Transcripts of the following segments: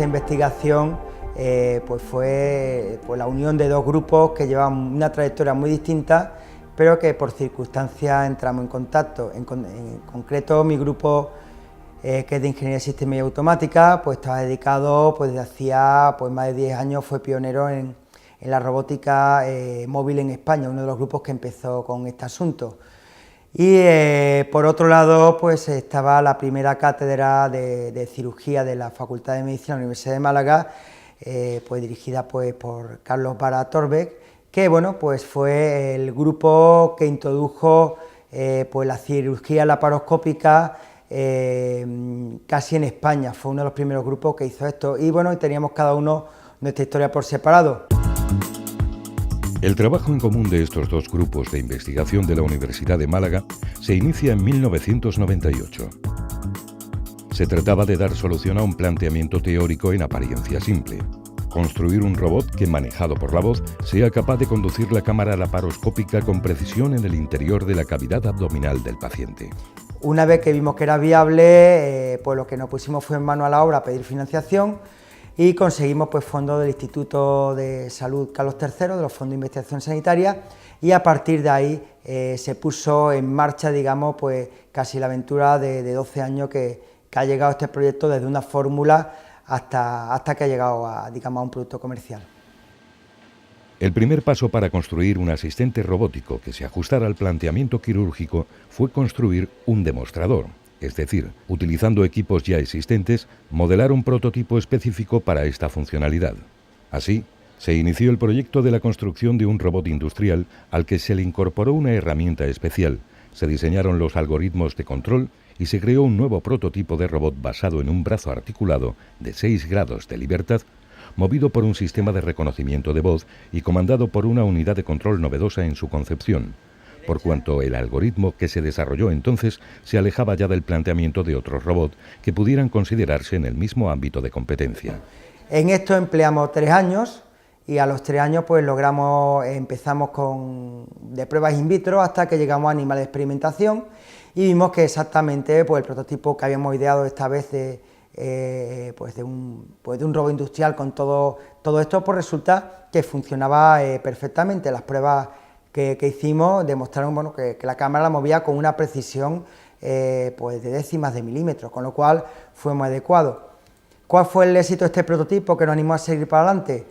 esta investigación pues fue la unión de dos grupos que llevaban una trayectoria muy distinta, pero que por circunstancias entramos en contacto. En concreto, mi grupo, que es de Ingeniería de Sistemas y Automática, pues estaba dedicado, pues desde hacía más de 10 años, fue pionero en la robótica móvil en España, uno de los grupos que empezó con este asunto. Y por otro lado, pues estaba la primera cátedra de cirugía de la Facultad de Medicina de la Universidad de Málaga, pues dirigida pues por Carlos Vara Torbeck, que bueno, pues fue el grupo que introdujo pues la cirugía laparoscópica casi en España. Fue uno de los primeros grupos que hizo esto, y bueno, teníamos cada uno nuestra historia por separado. El trabajo en común de estos dos grupos de investigación de la Universidad de Málaga se inicia en 1998. Se trataba de dar solución a un planteamiento teórico en apariencia simple: construir un robot que, manejado por la voz, sea capaz de conducir la cámara laparoscópica con precisión en el interior de la cavidad abdominal del paciente. Una vez que vimos que era viable, pues lo que nos pusimos fue en mano a la obra a pedir financiación, y conseguimos pues fondos del Instituto de Salud Carlos III, de los fondos de investigación sanitaria, y a partir de ahí se puso en marcha, digamos, pues casi la aventura de 12 años que ha llegado este proyecto, desde una fórmula hasta que ha llegado digamos, a un producto comercial. El primer paso para construir un asistente robótico que se ajustara al planteamiento quirúrgico fue construir un demostrador, es decir, utilizando equipos ya existentes, modelar un prototipo específico para esta funcionalidad. Así, se inició el proyecto de la construcción de un robot industrial al que se le incorporó una herramienta especial, se diseñaron los algoritmos de control y se creó un nuevo prototipo de robot basado en un brazo articulado de 6 grados de libertad, movido por un sistema de reconocimiento de voz y comandado por una unidad de control novedosa en su concepción, por cuanto el algoritmo que se desarrolló entonces se alejaba ya del planteamiento de otros robots que pudieran considerarse en el mismo ámbito de competencia. En esto empleamos 3 años, y a los 3 años pues empezamos de pruebas in vitro hasta que llegamos a animales de experimentación, y vimos que exactamente pues el prototipo que habíamos ideado esta vez de un robot industrial con todo esto, pues resulta que funcionaba perfectamente. Las pruebas que hicimos demostraron, bueno, que la cámara la movía con una precisión pues de décimas de milímetros, con lo cual fue muy adecuado. ¿Cuál fue el éxito de este prototipo que nos animó a seguir para adelante?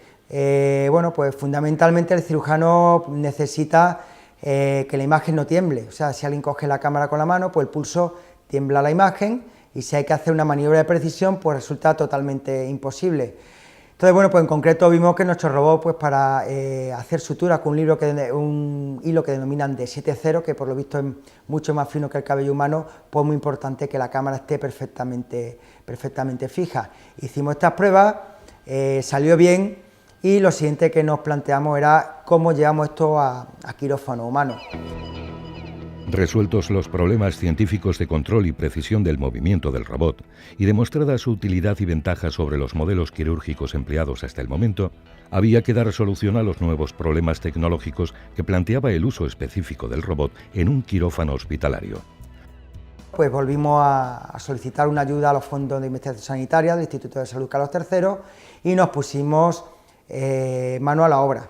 Bueno, pues fundamentalmente el cirujano necesita que la imagen no tiemble. O sea, si alguien coge la cámara con la mano, pues el pulso tiembla la imagen, y si hay que hacer una maniobra de precisión, pues resulta totalmente imposible. Entonces, bueno, pues en concreto vimos que nuestro robot, pues para hacer suturas con un hilo que denominan de 7-0, que por lo visto es mucho más fino que el cabello humano, pues muy importante que la cámara esté perfectamente fija. Hicimos estas pruebas, salió bien, y lo siguiente que nos planteamos era cómo llevamos esto a quirófano humano. Resueltos los problemas científicos de control y precisión del movimiento del robot y demostrada su utilidad y ventaja sobre los modelos quirúrgicos empleados hasta el momento, había que dar solución a los nuevos problemas tecnológicos que planteaba el uso específico del robot en un quirófano hospitalario. Pues volvimos a solicitar una ayuda a los fondos de investigación sanitaria del Instituto de Salud Carlos III, y nos pusimos mano a la obra.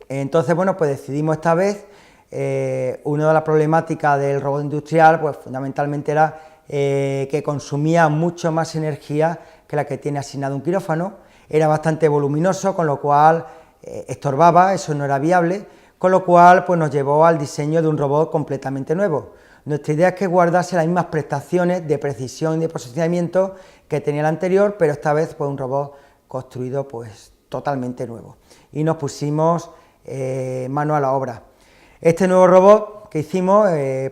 Entonces, bueno, pues decidimos esta vez. Una de las problemáticas del robot industrial, pues fundamentalmente era que consumía mucho más energía que la que tiene asignado un quirófano, era bastante voluminoso, con lo cual estorbaba, eso no era viable, con lo cual pues nos llevó al diseño de un robot completamente nuevo. Nuestra idea es que guardase las mismas prestaciones de precisión y de posicionamiento que tenía el anterior, pero esta vez pues un robot construido pues totalmente nuevo, y nos pusimos mano a la obra. Este nuevo robot que hicimos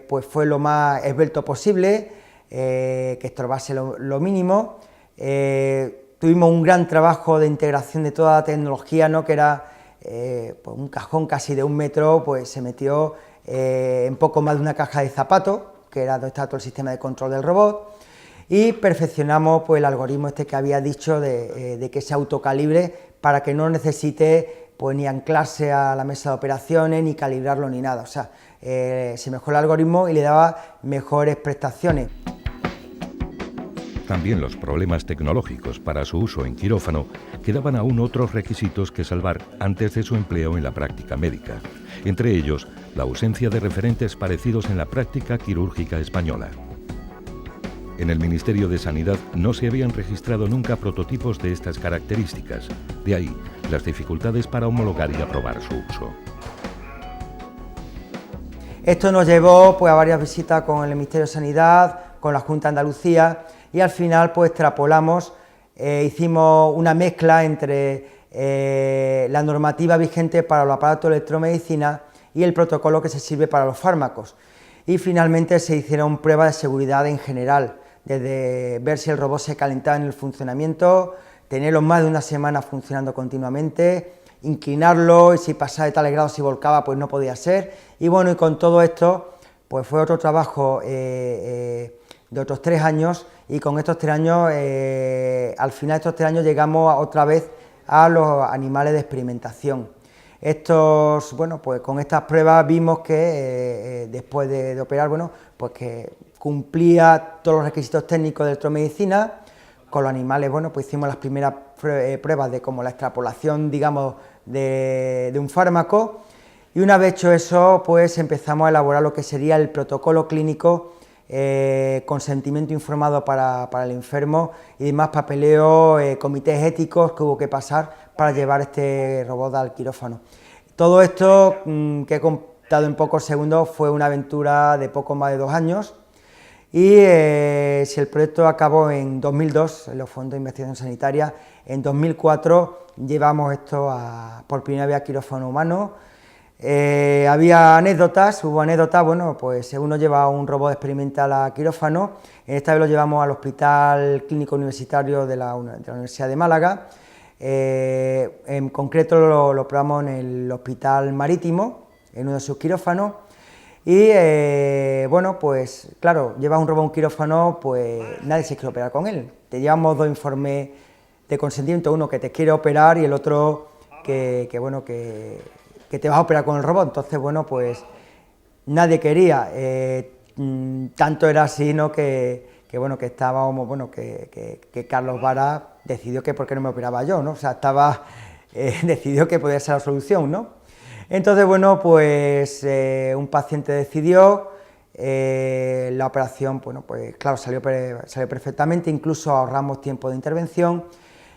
pues fue lo más esbelto posible, que estorbase lo mínimo. Tuvimos un gran trabajo de integración de toda la tecnología, ¿no? Que era pues un cajón casi de 1 metro, pues se metió en poco más de una caja de zapatos, que era donde estaba todo el sistema de control del robot, y perfeccionamos pues el algoritmo este que había dicho de que se autocalibre para que no necesite pues ni anclarse a la mesa de operaciones, ni calibrarlo, ni nada. O sea, se mejoró el algoritmo y le daba mejores prestaciones. también los problemas tecnológicos para su uso en quirófano, quedaban aún otros requisitos que salvar antes de su empleo en la práctica médica, entre ellos la ausencia de referentes parecidos en la práctica quirúrgica española. En el Ministerio de Sanidad no se habían registrado nunca prototipos de estas características, de ahí las dificultades para homologar y aprobar su uso. Esto nos llevó pues, a varias visitas con el Ministerio de Sanidad, con la Junta de Andalucía, y al final pues extrapolamos, hicimos una mezcla entre la normativa vigente para los aparatos de electromedicina y el protocolo que se sirve para los fármacos. Y finalmente se hicieron pruebas de seguridad en general, desde ver si el robot se calentaba en el funcionamiento, tenerlo más de una semana funcionando continuamente, inclinarlo y si pasaba de tales grados, si volcaba, pues no podía ser. Y bueno, y con todo esto, pues fue otro trabajo de otros 3 años, y con estos 3 años, al final de estos 3 años llegamos otra vez a los animales de experimentación. Bueno, pues con estas pruebas vimos que después de operar, bueno, pues que cumplía todos los requisitos técnicos de electromedicina. Con los animales, bueno, pues hicimos las primeras pruebas de como la extrapolación, digamos, de un fármaco, y una vez hecho eso, pues empezamos a elaborar lo que sería el protocolo clínico, consentimiento informado para el enfermo y demás papeleo, comités éticos que hubo que pasar para llevar este robot al quirófano. Todo esto que he contado en pocos segundos fue una aventura de poco más de 2 años, y si el proyecto acabó en 2002, en los fondos de investigación sanitaria, en 2004 llevamos esto por primera vez a quirófano humano. Hubo anécdotas, bueno, pues uno lleva un robot experimental a quirófano, esta vez lo llevamos al Hospital Clínico Universitario de la Universidad de Málaga, en concreto lo probamos en el Hospital Marítimo, en uno de sus quirófanos, y bueno, pues claro, llevas un robot a un quirófano, pues nadie se quiere operar con él. Te llevamos 2 informes de consentimiento, uno que te quiere operar y el otro que te vas a operar con el robot. Entonces, bueno, pues nadie quería, tanto era así, ¿no?, que estábamos, bueno, que Carlos Vara decidió que por qué no me operaba yo, ¿no? O sea, decidió que podía ser la solución, ¿no? Entonces, bueno, pues un paciente decidió, la operación, bueno, pues claro, salió perfectamente, incluso ahorramos tiempo de intervención,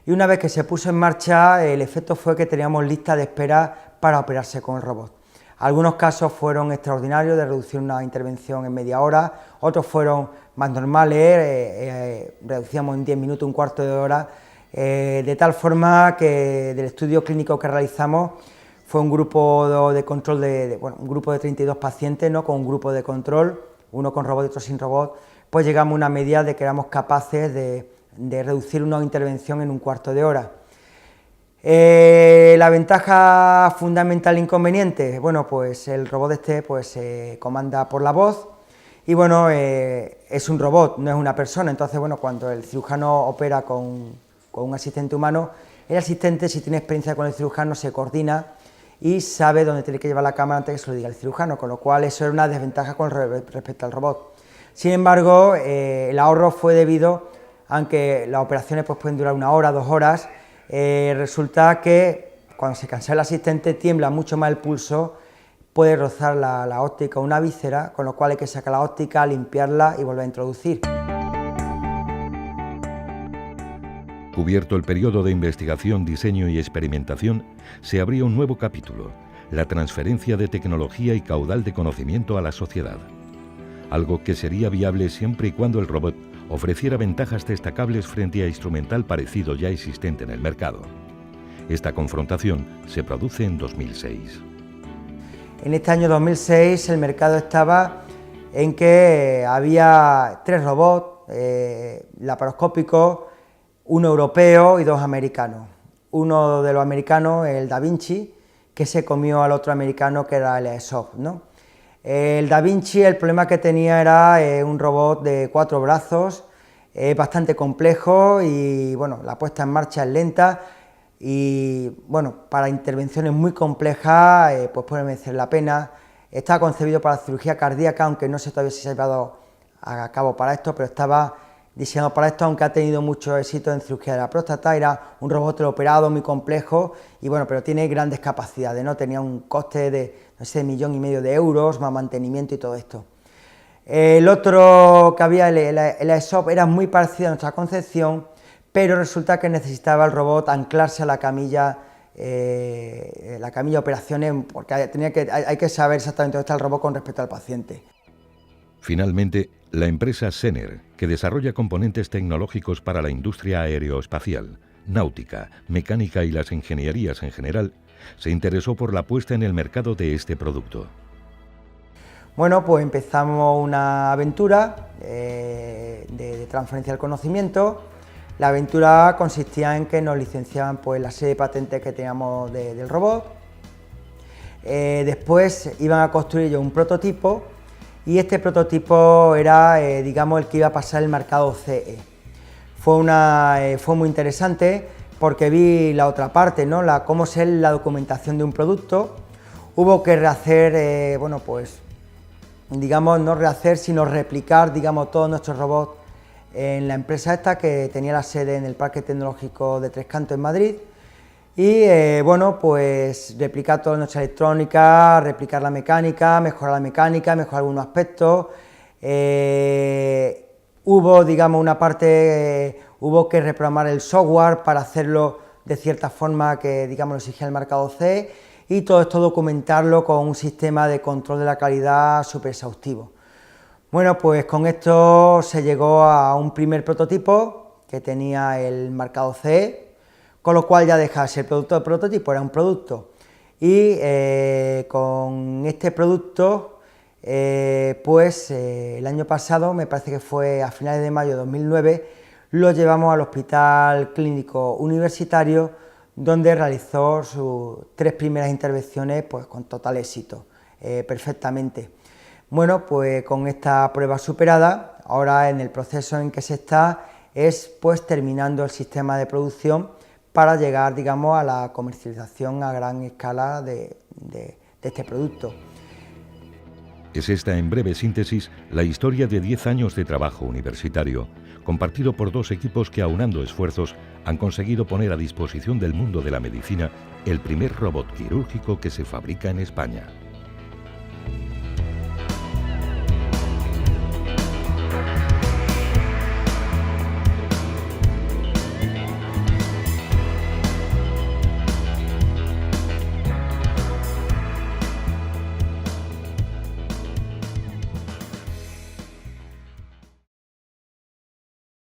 y una vez que se puso en marcha, el efecto fue que teníamos lista de espera para operarse con el robot. Algunos casos fueron extraordinarios, de reducir una intervención en media hora, otros fueron más normales, reducíamos en 10 minutos, un cuarto de hora, de tal forma que del estudio clínico que realizamos fue un grupo de control, un grupo de 32 pacientes, ¿no?, con un grupo de control, uno con robot y otro sin robot, pues llegamos a una media de que éramos capaces de reducir una intervención en un cuarto de hora. La ventaja fundamental e inconveniente, bueno, pues el robot pues se comanda por la voz, y bueno, es un robot, no es una persona. Entonces, bueno, cuando el cirujano opera con un asistente humano, el asistente, si tiene experiencia con el cirujano, se coordina y sabe dónde tiene que llevar la cámara antes que se lo diga el cirujano, con lo cual eso era una desventaja con respecto al robot. Sin embargo, el ahorro fue debido, aunque las operaciones pues pueden durar 1 hora, 2 horas, resulta que cuando se cansa el asistente tiembla mucho más el pulso, puede rozar la óptica o una víscera, con lo cual hay que sacar la óptica, limpiarla y volver a introducir. Cubierto el periodo de investigación, diseño y experimentación, se abría un nuevo capítulo, la transferencia de tecnología y caudal de conocimiento a la sociedad. Algo que sería viable siempre y cuando el robot ofreciera ventajas destacables frente a instrumental parecido ya existente en el mercado. Esta confrontación se produce en 2006. En este año 2006 el mercado estaba en que había 3 robots laparoscópicos, uno europeo y 2 americanos. Uno de los americanos, el Da Vinci, que se comió al otro americano, que era el Aesop, ¿no? El Da Vinci, el problema que tenía era un robot de 4 brazos, bastante complejo, y bueno, la puesta en marcha es lenta, y bueno, para intervenciones muy complejas pues puede merecer la pena. Estaba concebido para cirugía cardíaca, aunque no sé todavía si se ha llevado a cabo para esto, pero estaba diseñado para esto, aunque ha tenido mucho éxito en cirugía de la próstata. Era un robot teleoperado muy complejo y bueno, pero tiene grandes capacidades, ¿no? Tenía un coste de, no sé, 1,5 millones de euros, más mantenimiento y todo esto. El otro que había, el ESOP, era muy parecido a nuestra concepción, pero resulta que necesitaba el robot anclarse a la camilla operaciones, porque hay que saber exactamente dónde está el robot con respecto al paciente. Finalmente, la empresa Sener, que desarrolla componentes tecnológicos para la industria aeroespacial, náutica, mecánica y las ingenierías en general, se interesó por la puesta en el mercado de este producto. Bueno, pues empezamos una aventura de transferencia del conocimiento. La aventura consistía en que nos licenciaban pues, la serie de patentes que teníamos del robot. Después iban a construir un prototipo y este prototipo era, digamos, el que iba a pasar el marcado CE. Fue muy interesante porque vi la otra parte, ¿no? Cómo es la documentación de un producto. Hubo que rehacer, bueno, pues, digamos, no rehacer, sino replicar, digamos, todos nuestros robots en la empresa esta que tenía la sede en el Parque Tecnológico de Tres Cantos en Madrid. Y bueno, pues replicar toda nuestra electrónica, replicar la mecánica, mejorar algunos aspectos. Hubo, digamos, una parte, hubo que reprogramar el software para hacerlo de cierta forma que, digamos, lo exigía el marcado CE, y todo esto documentarlo con un sistema de control de la calidad súper exhaustivo. Bueno, pues con esto se llegó a un primer prototipo que tenía el marcado CE, con lo cual ya deja de ser producto de prototipo, era un producto. Y con este producto, el año pasado, me parece que fue a finales de mayo de 2009, lo llevamos al Hospital Clínico Universitario, donde realizó sus 3 primeras intervenciones pues, con total éxito, perfectamente. Bueno, pues con esta prueba superada, ahora en el proceso en que se está es pues terminando el sistema de producción para llegar, digamos, a la comercialización a gran escala de este producto. Es esta, en breve síntesis, la historia de 10 años de trabajo universitario, compartido por 2 equipos que, aunando esfuerzos, han conseguido poner a disposición del mundo de la medicina el primer robot quirúrgico que se fabrica en España.